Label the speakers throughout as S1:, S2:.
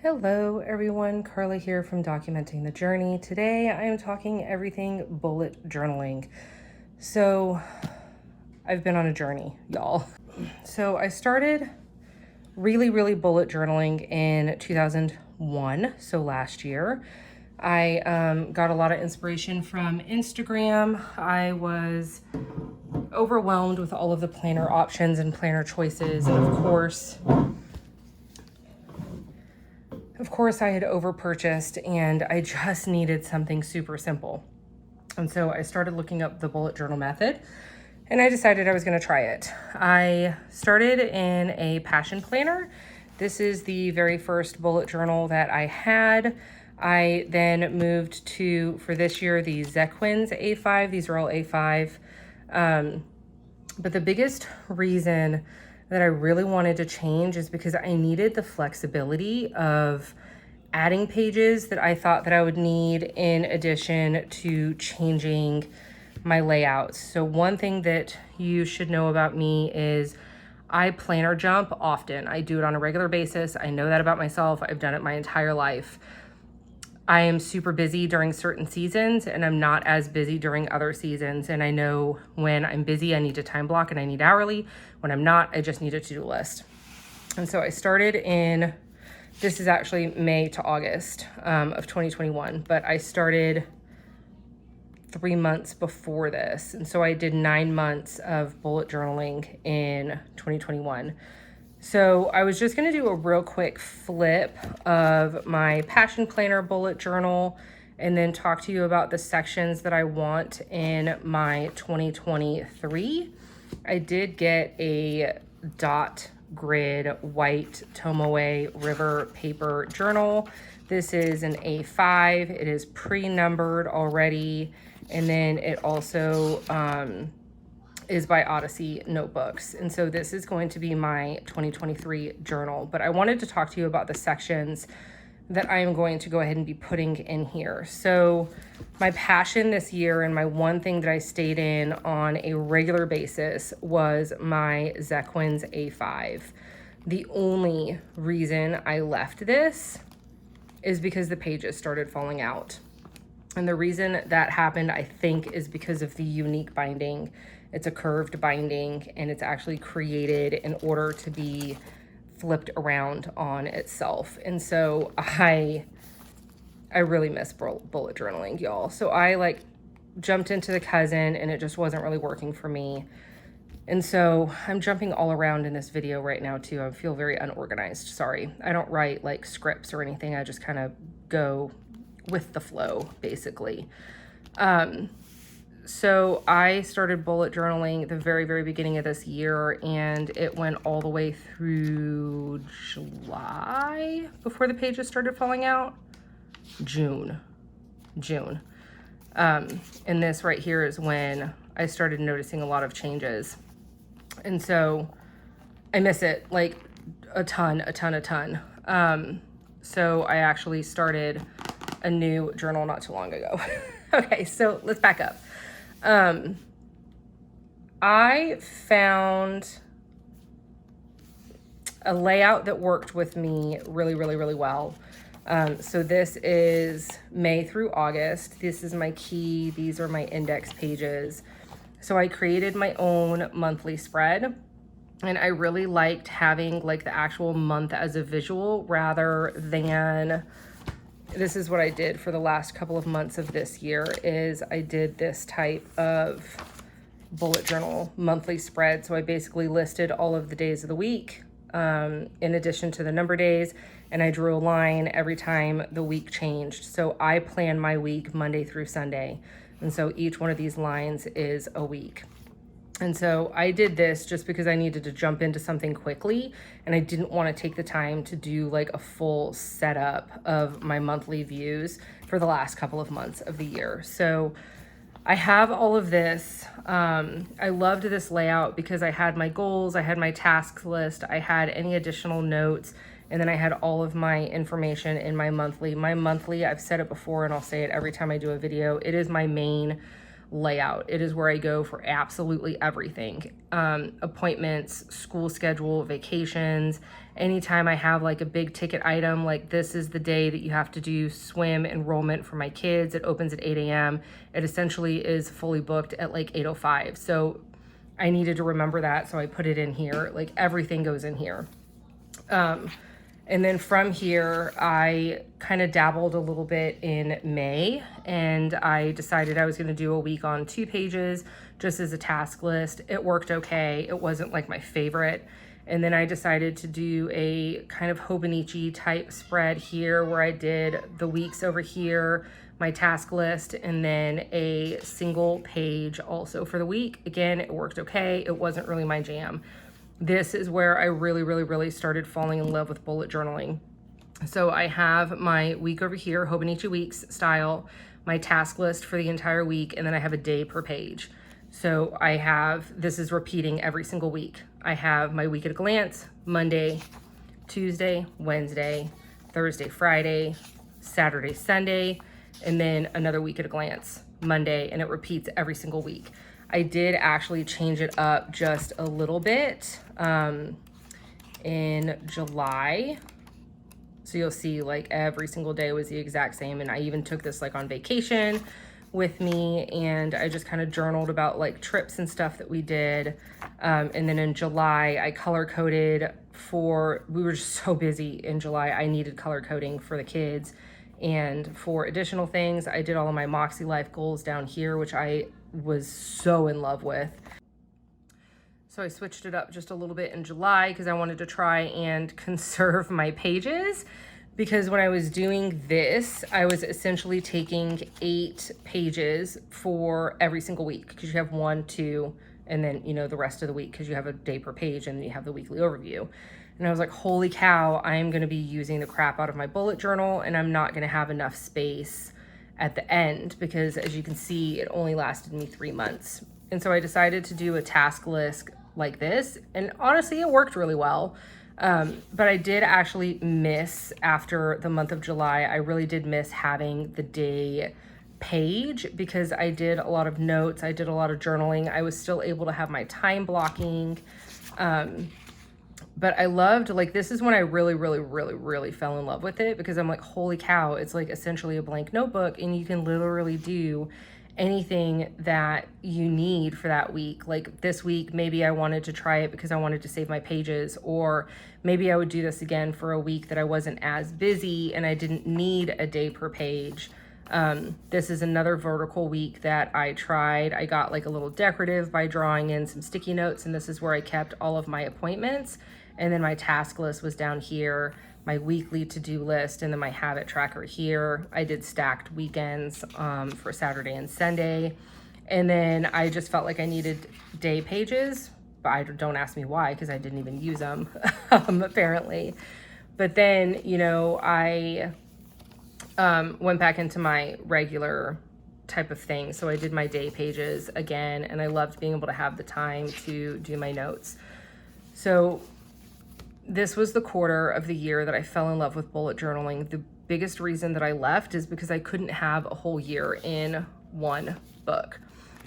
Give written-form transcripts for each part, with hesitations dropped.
S1: Hello everyone, Carla here from Documenting the Journey. Today I am talking everything bullet journaling. So I've been on a journey, y'all. So I started really bullet journaling in 2001, so last year. I got a lot of inspiration from Instagram. I was overwhelmed with all of the planner options and planner choices, and of course I had over-purchased and I just needed something super simple. And so I started looking up the bullet journal method and I decided I was going to try it. I started in a passion planner. This is the very first bullet journal that I had. I then moved to, for this year, the Zequins A5. These are all A5. But the biggest reason that I really wanted to change is because I needed the flexibility of adding pages that I thought that I would need in addition to changing my layouts. So one thing that you should know about me is I planner jump often. I do it on a regular basis. I know that about myself. I've done it my entire life. I am super busy during certain seasons and I'm not as busy during other seasons. And I know when I'm busy, I need to time block and I need hourly. When I'm not, I just need a to-do list. And so I started in, this is actually May to August of 2021, but I started 3 months before this. And so I did 9 months of bullet journaling in 2021. So I was just going to do a real quick flip of my passion planner bullet journal and then talk to you about the sections that I want in my 2023. I did get a dot grid white Tomoe River paper journal. This is an A5. It is pre-numbered already. And then it also is by Odyssey Notebooks. And so this is going to be my 2023 journal, but I wanted to talk to you about the sections that I am going to go ahead and be putting in here. So my passion this year and my one thing that I stayed in on a regular basis was my Zequins A5. The only reason I left this is because the pages started falling out. And the reason that happened, I think, is because of the unique binding. It's a curved binding and it's actually created in order to be flipped around on itself. And so I really miss bullet journaling, y'all. So I jumped into the Cousin and it just wasn't really working for me. And so I'm jumping all around in this video right now too. I feel very unorganized, sorry. I don't write like scripts or anything. I just kind of go with the flow, basically. So I started bullet journaling the very beginning of this year and it went all the way through July before the pages started falling out. June. And this right here is when I started noticing a lot of changes. And so I miss it like a ton. So I actually started a new journal not too long ago. Okay, so let's back up. I found a layout that worked with me really well. So this is May through August. This is my key. These are my index pages. So I created my own monthly spread and I really liked having like the actual month as a visual rather than, this is what I did for the last couple of months of this year, is I did this type of bullet journal monthly spread. So I basically listed all of the days of the week in addition to the number days, and I drew a line every time the week changed. So I plan my week Monday through Sunday. And so each one of these lines is a week. And so I did this just because I needed to jump into something quickly and I didn't want to take the time to do like a full setup of my monthly views for the last couple of months of the year. So I have all of this. I loved this layout because I had my goals, I had my tasks list, I had any additional notes, and then I had all of my information in my monthly. My monthly, I've said it before and I'll say it every time I do a video, it is my main layout. It is where I go for absolutely everything. Appointments, school schedule, vacations, anytime I have like a big ticket item, like this is the day that you have to do swim enrollment for my kids. It opens at 8 a.m. It essentially is fully booked at like 8:05. So I needed to remember that, so I put it in here. Like everything goes in here. And then from here, I kind of dabbled a little bit in May, and I decided I was going to do a week on 2 pages just as a task list. It worked okay. It wasn't like my favorite. And then I decided to do a kind of Hobonichi type spread here where I did the weeks over here, my task list, and then a single page also for the week. Again, it worked okay. It wasn't really my jam. This is where I really started falling in love with bullet journaling. So I have my week over here, Hobonichi Weeks style, my task list for the entire week, and then I have a day per page. So I have, this is repeating every single week. I have my week at a glance, Monday, Tuesday, Wednesday, Thursday, Friday, Saturday, Sunday, and then another week at a glance, Monday, and it repeats every single week. I did actually change it up just a little bit in July. So you'll see like every single day was the exact same. And I even took this like on vacation with me, and I just kind of journaled about like trips and stuff that we did. And then in July, I color coded we were just so busy in July. I needed color coding for the kids. And for additional things, I did all of my MakseLife goals down here, which I was so in love with. So I switched it up just a little bit in July because I wanted to try and conserve my pages, because when I was doing this, I was essentially taking 8 pages for every single week, because you have 1, 2, and then, you know, the rest of the week, because you have a day per page and you have the weekly overview. And I was like, holy cow, I am going to be using the crap out of my bullet journal, and I'm not going to have enough space at the end, because as you can see, it only lasted me 3 months. And so I decided to do a task list like this, and honestly, it worked really well. But I did actually miss, after the month of July, I really did miss having the day page, because I did a lot of notes, I did a lot of journaling. I was still able to have my time blocking. But I loved, like, this is when I really fell in love with it, because I'm like, holy cow, it's like essentially a blank notebook, and you can literally do anything that you need for that week. Like this week, maybe I wanted to try it because I wanted to save my pages, or maybe I would do this again for a week that I wasn't as busy and I didn't need a day per page. This is another vertical week that I tried. I got like a little decorative by drawing in some sticky notes, and this is where I kept all of my appointments. And then my task list was down here, my weekly to-do list, and then my habit tracker here. I did stacked weekends for Saturday and Sunday. And then I just felt like I needed day pages, but don't ask me why, because I didn't even use them, apparently. But then, you know, I went back into my regular type of thing. So I did my day pages again, and I loved being able to have the time to do my notes. So this was the quarter of the year that I fell in love with bullet journaling. The biggest reason that I left is because I couldn't have a whole year in one book.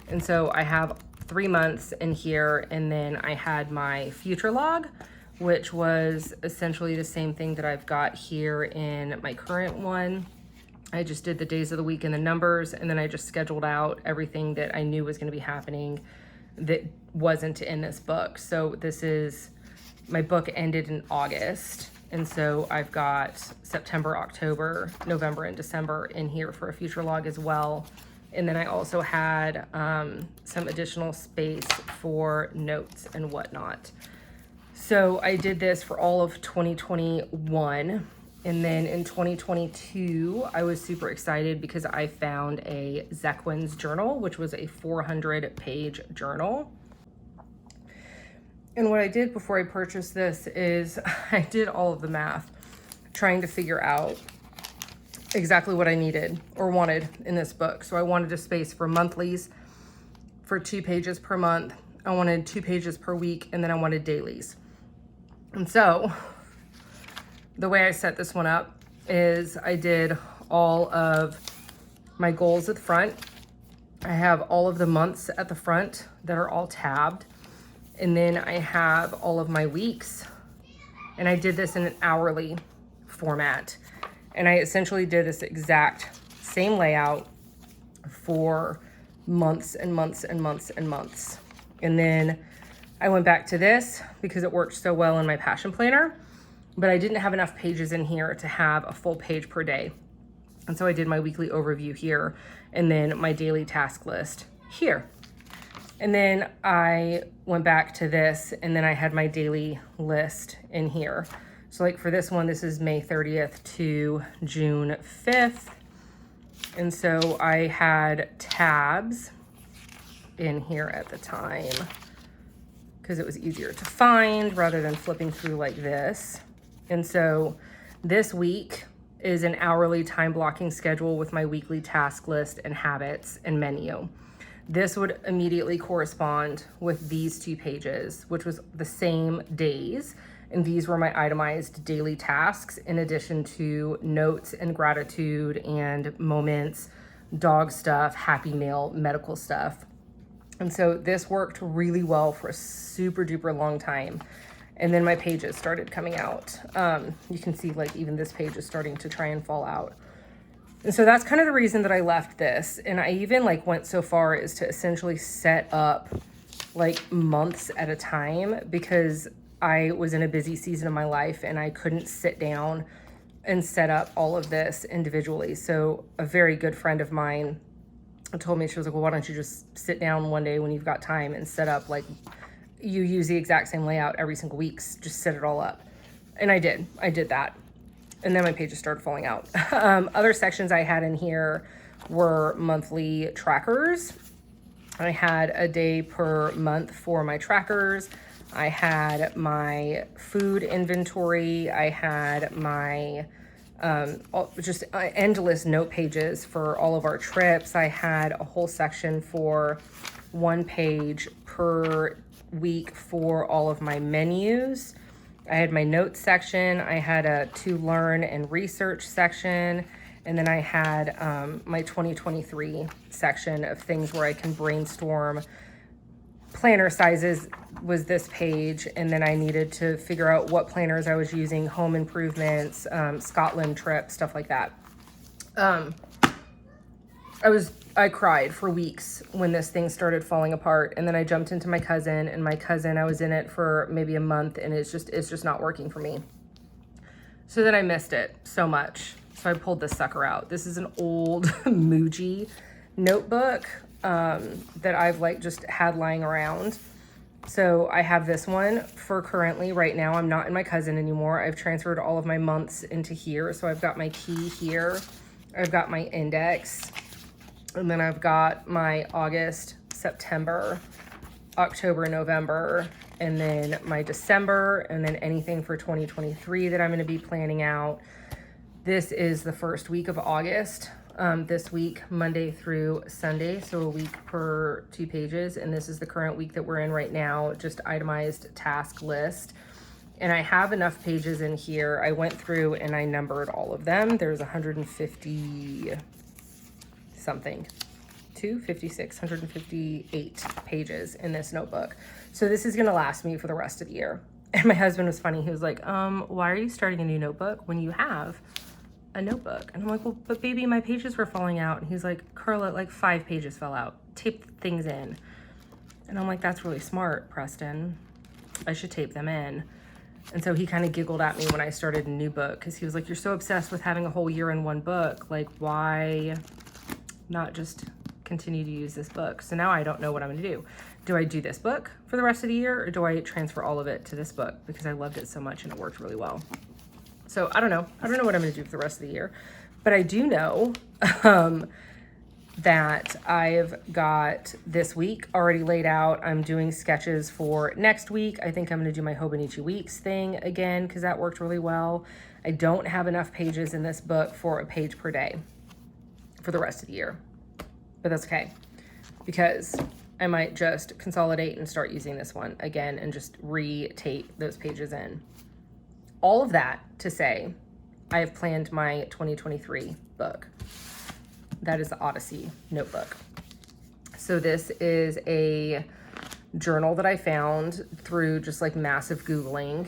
S1: And so I have 3 months in here, and then I had my future log, which was essentially the same thing that I've got here in my current one. I just did the days of the week and the numbers, and then I just scheduled out everything that I knew was going to be happening that wasn't in this book. So this is, my book ended in August, and so I've got September, October, November, and December in here for a future log as well. And then I also had some additional space for notes and whatnot. So I did this for all of 2021. And then in 2022, I was super excited because I found a Zequins journal, which was a 400-page journal. And what I did before I purchased this is I did all of the math, trying to figure out exactly what I needed or wanted in this book. So I wanted a space for monthlies, for 2 pages per month. I wanted 2 pages per week, and then I wanted dailies. And so the way I set this one up is I did all of my goals at the front, I have all of the months at the front that are all tabbed. And then I have all of my weeks. And I did this in an hourly format. And I essentially did this exact same layout for months and months and months and months. And then I went back to this because it worked so well in my passion planner, but I didn't have enough pages in here to have a full page per day. And so I did my weekly overview here and then my daily task list here. And then I went back to this and then I had my daily list in here. So like for this one, this is May 30th to June 5th. And so I had tabs in here at the time because it was easier to find rather than flipping through like this. And so this week is an hourly time blocking schedule with my weekly task list and habits and menu. This would immediately correspond with these 2 pages, which was the same days. And these were my itemized daily tasks in addition to notes and gratitude and moments, dog stuff, happy meal, medical stuff. And so this worked really well for a super duper long time. And then my pages started coming out. You can see like even this page is starting to try and fall out. And so that's kind of the reason that I left this. And I even like went so far as to essentially set up like months at a time because I was in a busy season of my life and I couldn't sit down and set up all of this individually. So a very good friend of mine told me, she was like, well, why don't you just sit down one day when you've got time and set up, like you use the exact same layout every single week, just set it all up. And I did that. And then my pages started falling out. Other sections I had in here were monthly trackers. I had a day per month for my trackers. I had my food inventory. I had my just endless note pages for all of our trips. I had a whole section for 1 page per week for all of my menus. I had my notes section. I had a to learn and research section. And then I had my 2023 section of things where I can brainstorm. Planner sizes was this page, and then I needed to figure out what planners I was using, home improvements, Scotland trip, stuff like that. I cried for weeks when this thing started falling apart, and then I jumped into my cousin, and my cousin, I was in it for maybe a month, and it's just not working for me. So then I missed it so much. So I pulled this sucker out. This is an old Muji notebook that I've like just had lying around. So I have this one for currently right now. I'm not in my cousin anymore. I've transferred all of my months into here. So I've got my key here. I've got my index. And then I've got my August, September, October, November, and then my December, and then anything for 2023 that I'm going to be planning out. This is the first week of August. This week, Monday through Sunday, so a week per 2 pages. And this is the current week that we're in right now, just itemized task list. And I have enough pages in here. I went through and I numbered all of them. There's 150 something, 158 pages in this notebook. So this is gonna last me for the rest of the year. And my husband was funny. He was like, why are you starting a new notebook when you have a notebook? And I'm like, well, but baby, my pages were falling out. And he's like, Carla, like 5 pages fell out. Tape things in. And I'm like, that's really smart, Preston. I should tape them in. And so he kind of giggled at me when I started a new book because he was like, you're so obsessed with having a whole year in one book. Like, why not just continue to use this book? So now I don't know what I'm going to do. Do I do this book for the rest of the year, or do I transfer all of it to this book because I loved it so much and it worked really well? So I don't know. I don't know what I'm going to do for the rest of the year, but I do know that I've got this week already laid out. I'm doing sketches for next week. I think I'm going to do my Hobonichi Weeks thing again because that worked really well. I don't have enough pages in this book for a page per day for the rest of the year, but that's okay because I might just consolidate and start using this one again and just re-tape those pages in. All of that to say, I have planned my 2023 book. That is the Odyssey notebook. So this is a journal that I found through just like massive Googling.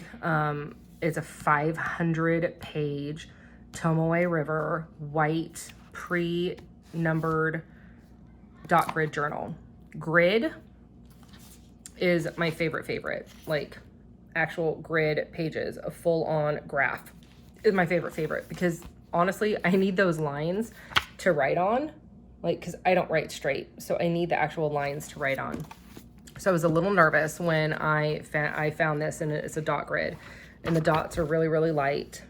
S1: It's a 500-page Tomoe River white pre-numbered dot grid journal. Grid is my favorite. Like actual grid pages, a full-on graph is my favorite because honestly, I need those lines to write on, like, because I don't write straight. So I need the actual lines to write on. So I was a little nervous when I found this, and it's a dot grid, and the dots are really light,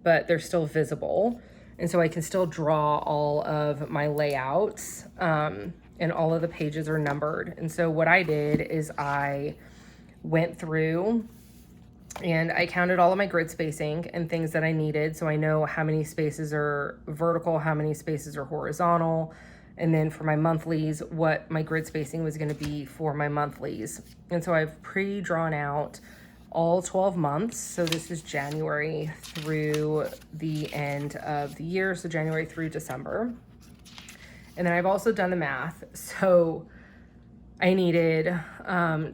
S1: but they're still visible. And so I can still draw all of my layouts, and all of the pages are numbered. And so what I did is I went through and I counted all of my grid spacing and things that I needed. So I know how many spaces are vertical, how many spaces are horizontal. And then for my monthlies, what my grid spacing was gonna be for my monthlies. And so I've pre-drawn out all 12 months. So this is January through the end of the year. So January through December. And then I've also done the math. So I needed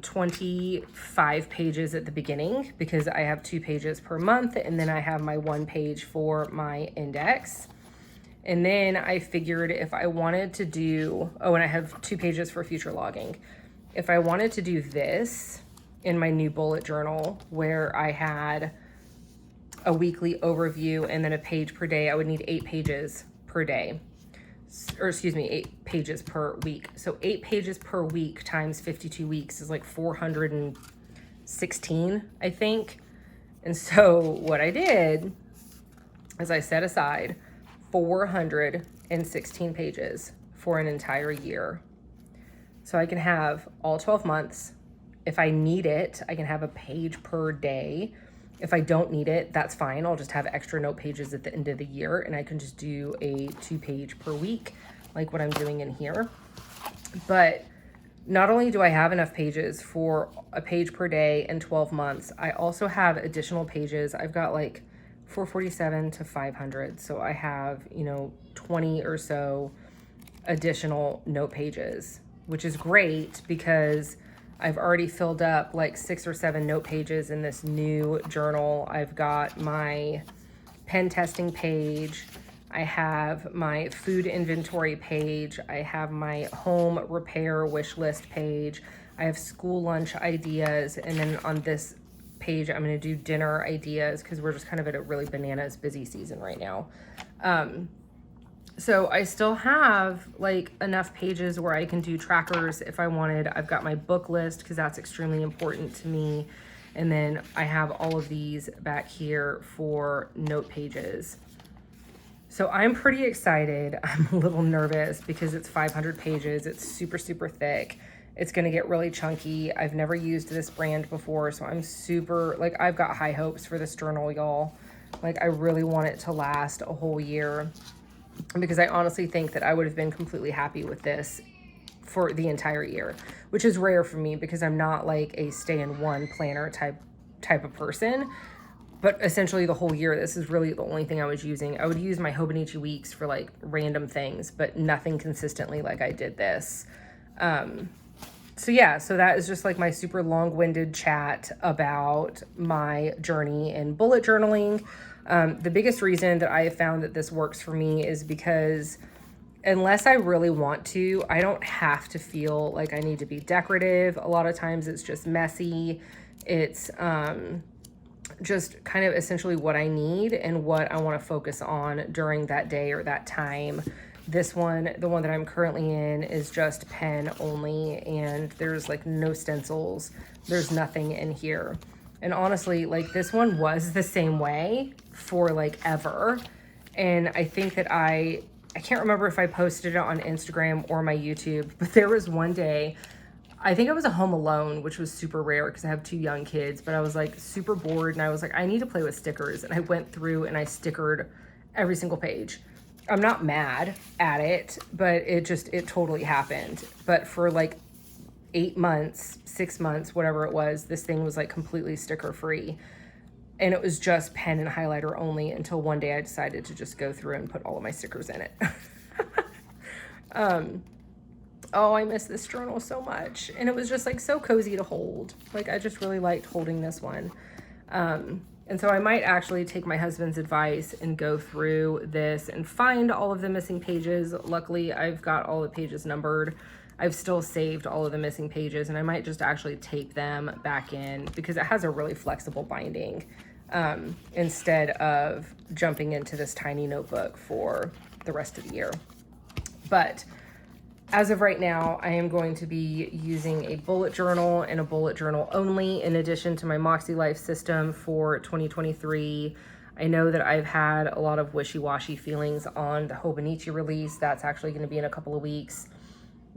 S1: 25 pages at the beginning because I have 2 pages per month, and then I have my 1 page for my index. And then I figured if I wanted to do, and I have 2 pages for future logging. If I wanted to do this in my new bullet journal where I had a weekly overview and then a page per day, I would need 8 pages per day. Or excuse me, 8 pages per week. So 8 pages per week times 52 weeks is like 416, I think. And so what I did is I set aside 416 pages for an entire year. So I can have all 12 months. If I need it, I can have a page per day. If I don't need it, that's fine. I'll just have extra note pages at the end of the year, and I can just do a 2-page per week, like what I'm doing in here. But not only do I have enough pages for a page per day and 12 months, I also have additional pages. I've got like 447 to 500. So I have, 20 or so additional note pages, which is great because I've already filled up like 6 or 7 note pages in this new journal. I've got my pen testing page. I have my food inventory page. I have my home repair wish list page. I have school lunch ideas. And then on this page, I'm going to do dinner ideas because we're just kind of at a really bananas busy season right now. So I still have like enough pages where I can do trackers if I wanted. I've got my book list because that's extremely important to me. And then I have all of these back here for note pages. So I'm pretty excited. I'm a little nervous because it's 500 pages. It's super thick. It's gonna get really chunky. I've never used this brand before, so I'm super, like, I've got high hopes for this journal, y'all. Like, I really want it to last a whole year, because I honestly think that I would have been completely happy with this for the entire year, which is rare for me because I'm not like a stay-in-one planner type of person. But essentially the whole year, this is really the only thing I was using. I would use my Hobonichi Weeks for like random things, but nothing consistently like I did this. So yeah, so that is just like my super long-winded chat about my journey in bullet journaling. The biggest reason that I have found that this works for me is because unless I really want to, I don't have to feel like I need to be decorative. A lot of times it's just messy. It's just kind of essentially what I need and what I want to focus on during that day or that time. This one, the one that I'm currently in, is just pen only, and there's like no stencils. There's nothing in here. And honestly, like, this one was the same way for like ever. And I think that I can't remember if I posted it on Instagram or my YouTube, but there was one day, I think I was at home alone, which was super rare because I have 2 young kids, but I was like super bored and I was like, I need to play with stickers. And I went through and I stickered every single page. I'm not mad at it, but it totally happened. But for like 8 months, 6 months, whatever it was, this thing was like completely sticker free. And it was just pen and highlighter only until one day I decided to just go through and put all of my stickers in it. Oh, I miss this journal so much. And it was just like so cozy to hold. Like I just really liked holding this one. And so I might actually take my husband's advice and go through this and find all of the missing pages. Luckily, I've got all the pages numbered. I've still saved all of the missing pages, and I might just actually tape them back in because it has a really flexible binding, instead of jumping into this tiny notebook for the rest of the year. But as of right now, I am going to be using a bullet journal and a bullet journal only, in addition to my MakseLife system for 2023. I know that I've had a lot of wishy-washy feelings on the Hobonichi release. That's actually going to be in a couple of weeks.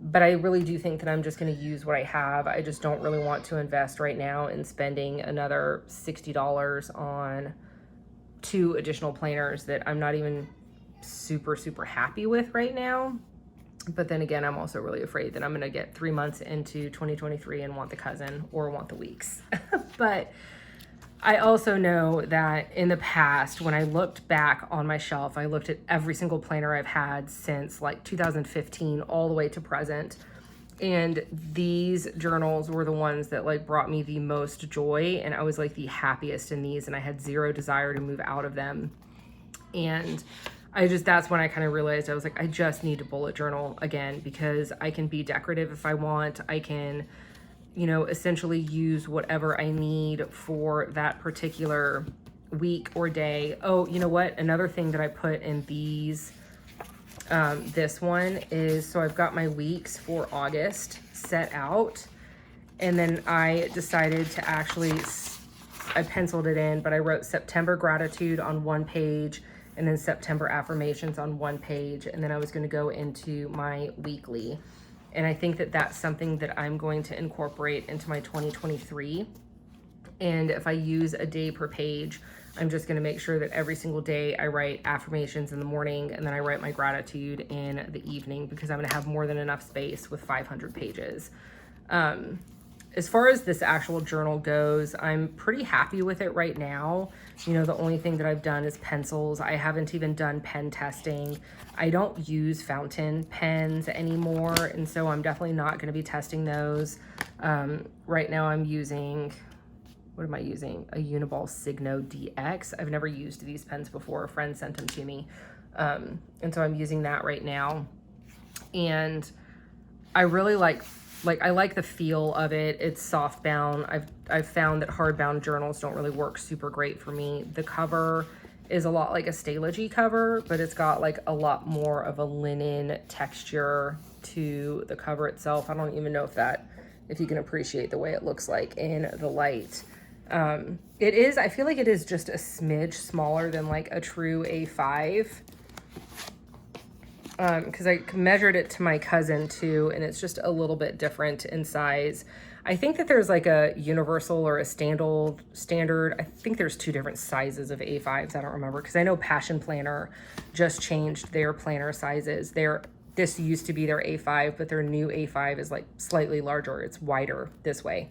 S1: But I really do think that I'm just going to use what I have. I just don't really want to invest right now in spending another $60 on 2 additional planners that I'm not even super happy with right now. But then again, I'm also really afraid that I'm going to get 3 months into 2023 and want the Cousin or want the Weeks. But I also know that in the past, when I looked back on my shelf, I looked at every single planner I've had since like 2015 all the way to present. And these journals were the ones that like brought me the most joy. And I was like the happiest in these, and I had zero desire to move out of them. And that's when I kind of realized I was like, I just need a bullet journal again, because I can be decorative if I want. I can, you know, essentially use whatever I need for that particular week or day. Oh, you know what? Another thing that I put in these, this one is, so I've got my weeks for August set out. And then I decided to actually, I penciled it in, but I wrote September gratitude on one page, and then September affirmations on one page. And then I was going to go into my weekly. And I think that that's something that I'm going to incorporate into my 2023. And if I use a day per page, I'm just going to make sure that every single day I write affirmations in the morning, and then I write my gratitude in the evening, because I'm going to have more than enough space with 500 pages. As far as this actual journal goes, I'm pretty happy with it right now. You know, the only thing that I've done is pencils. I haven't even done pen testing. I don't use fountain pens anymore, and so I'm definitely not going to be testing those. Right now I'm using, what am I using? A Uniball Signo DX. I've never used these pens before. A friend sent them to me. And so I'm using that right now. And I really like I like the feel of it. It's soft bound. I've found that hardbound journals don't really work super great for me. The cover is a lot like a Stalogy cover, but it's got like a lot more of a linen texture to the cover itself. I don't even know if you can appreciate the way it looks like in the light. It is, I feel like it is just a smidge smaller than like a true A5. Because I measured it to my cousin too, and it's just a little bit different in size. I think that there's like a universal or a standard. I think there's 2 different sizes of A5s. I don't remember, because I know Passion Planner just changed their planner sizes. This used to be their A5, but their new A5 is like slightly larger. It's wider this way.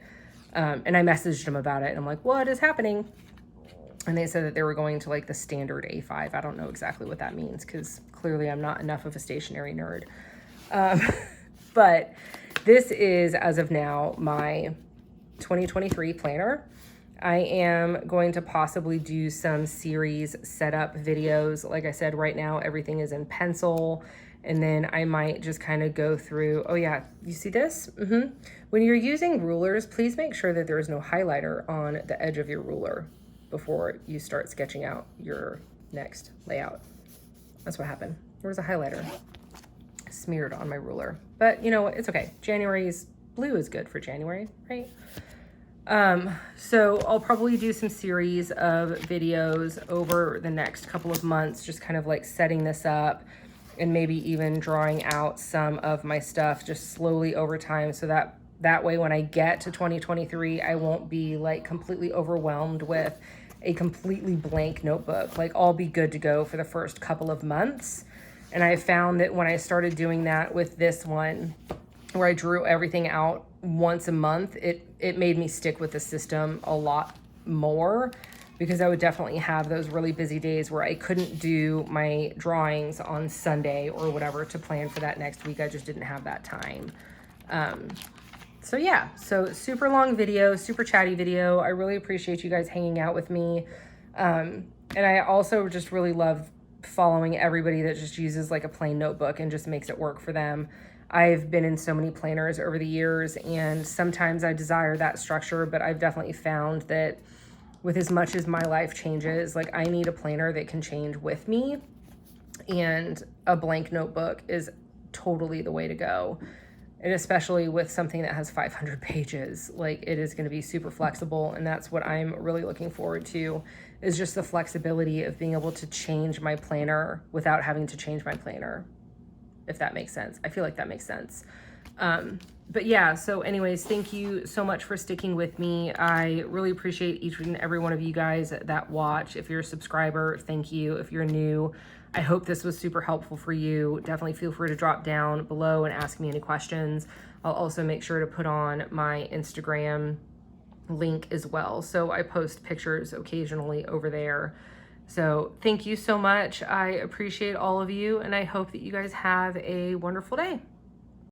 S1: And I messaged them about it, and I'm like, what is happening? And they said that they were going to like the standard A5. I don't know exactly what that means, because clearly I'm not enough of a stationery nerd. But this is, as of now, my 2023 planner. I am going to possibly do some series setup videos. Like I said, right now everything is in pencil. And then I might just kind of go through, oh yeah, you see this? When you're using rulers, please make sure that there is no highlighter on the edge of your ruler before you start sketching out your next layout. That's what happened. There was a highlighter smeared on my ruler, but you know what? It's okay. Blue is good for January, right? So I'll probably do some series of videos over the next couple of months, just kind of like setting this up, and maybe even drawing out some of my stuff just slowly over time, so that way when I get to 2023, I won't be like completely overwhelmed with a completely blank notebook. Like I'll be good to go for the first couple of months. And I found that when I started doing that with this one, where I drew everything out once a month, it made me stick with the system a lot more. because I would definitely have those really busy days where I couldn't do my drawings on Sunday or whatever to plan for that next week. I just didn't have that time. So yeah, so super long video, super chatty video. I really appreciate you guys hanging out with me. And I also just really love following everybody that just uses like a plain notebook and just makes it work for them. I've been in so many planners over the years, and sometimes I desire that structure, but I've definitely found that with as much as my life changes, like I need a planner that can change with me, and a blank notebook is totally the way to go. And especially with something that has 500 pages, like it is going to be super flexible. And that's what I'm really looking forward to, is just the flexibility of being able to change my planner without having to change my planner, if that makes sense. I feel like that makes sense. But yeah, so anyways, thank you so much for sticking with me. I really appreciate each and every one of you guys that watch. If you're a subscriber, thank you. If you're new, I hope this was super helpful for you. Definitely feel free to drop down below and ask me any questions. I'll also make sure to put on my Instagram link as well. So I post pictures occasionally over there. So thank you so much. I appreciate all of you, and I hope that you guys have a wonderful day.